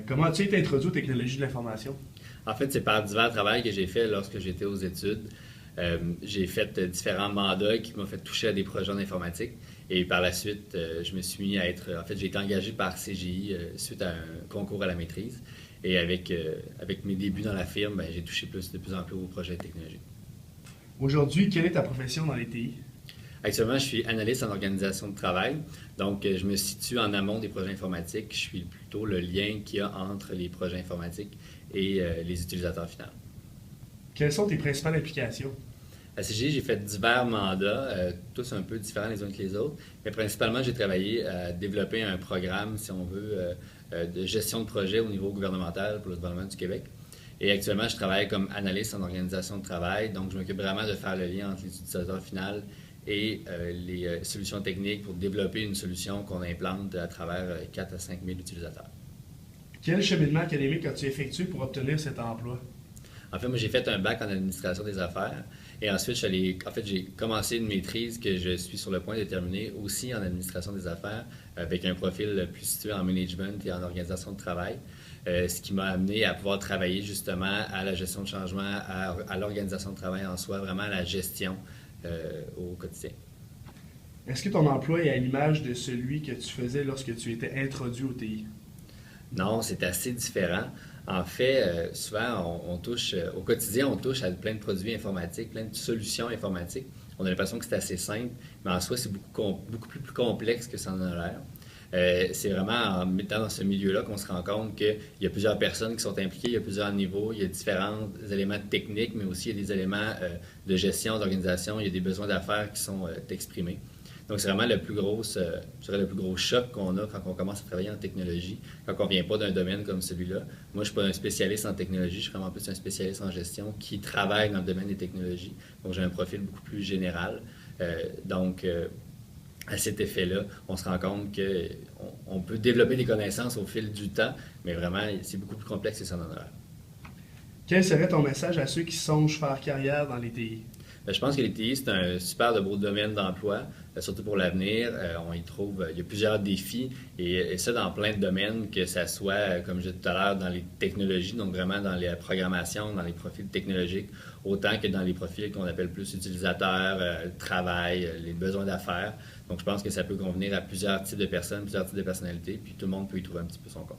Comment as-tu été introduit aux technologies de l'information? En fait, c'est par divers travaux que j'ai fait lorsque j'étais aux études. J'ai fait différents mandats qui m'ont fait toucher à des projets en informatique. Et par la suite, je me suis mis à être. En fait, j'ai été engagé par CGI suite à un concours à la maîtrise. Et avec mes débuts dans la firme, ben, j'ai touché de plus en plus aux projets technologiques. Aujourd'hui, quelle est ta profession dans les TI? Actuellement, je suis analyste en organisation de travail. Donc, je me situe en amont des projets informatiques. Je suis plutôt le lien qu'il y a entre les projets informatiques et les utilisateurs finaux. Quelles sont tes principales applications? À CGI, j'ai fait divers mandats, tous un peu différents les uns que les autres, mais principalement, j'ai travaillé à développer un programme, si on veut, de gestion de projet au niveau gouvernemental pour le gouvernement du Québec. Et actuellement, je travaille comme analyste en organisation de travail, donc je m'occupe vraiment de faire le lien entre les utilisateurs finaux et les solutions techniques pour développer une solution qu'on implante à travers 4 à 5 000 utilisateurs. Quel cheminement académique as-tu effectué pour obtenir cet emploi? En fait, moi, j'ai fait un bac en administration des affaires et ensuite, j'ai commencé une maîtrise que je suis sur le point de terminer aussi en administration des affaires avec un profil plus situé en management et en organisation de travail, ce qui m'a amené à pouvoir travailler justement à la gestion de changement, à l'organisation de travail en soi, vraiment à la gestion au quotidien. Est-ce que ton emploi est à l'image de celui que tu faisais lorsque tu étais introduit au TI? Non, c'est assez différent. En fait, souvent, on touche, au quotidien, on touche à plein de produits informatiques, plein de solutions informatiques. On a l'impression que c'est assez simple, mais en soi, c'est beaucoup plus complexe que ça en a l'air. C'est vraiment en mettant dans ce milieu-là qu'on se rend compte qu'il y a plusieurs personnes qui sont impliquées, il y a plusieurs niveaux, il y a différents éléments techniques, mais aussi il y a des éléments de gestion, d'organisation, il y a des besoins d'affaires qui sont exprimés. Donc, c'est vraiment je dirais le plus gros choc qu'on a quand on commence à travailler en technologie, quand on ne vient pas d'un domaine comme celui-là. Moi, je ne suis pas un spécialiste en technologie, je suis vraiment plus un spécialiste en gestion qui travaille dans le domaine des technologies. Donc, j'ai un profil beaucoup plus général. À cet effet-là, on se rend compte qu'on peut développer des connaissances au fil du temps, mais vraiment, c'est beaucoup plus complexe que ça en a l'air. Quel serait ton message à ceux qui songent faire carrière dans les TI? Je pense que les TI, c'est un super de beau domaine d'emploi, surtout pour l'avenir. On y trouve, il y a plusieurs défis et ça dans plein de domaines, que ça soit, comme je disais tout à l'heure, dans les technologies, donc vraiment dans les programmations, dans les profils technologiques, autant que dans les profils qu'on appelle plus utilisateurs, travail, les besoins d'affaires. Donc je pense que ça peut convenir à plusieurs types de personnes, plusieurs types de personnalités, puis tout le monde peut y trouver un petit peu son compte.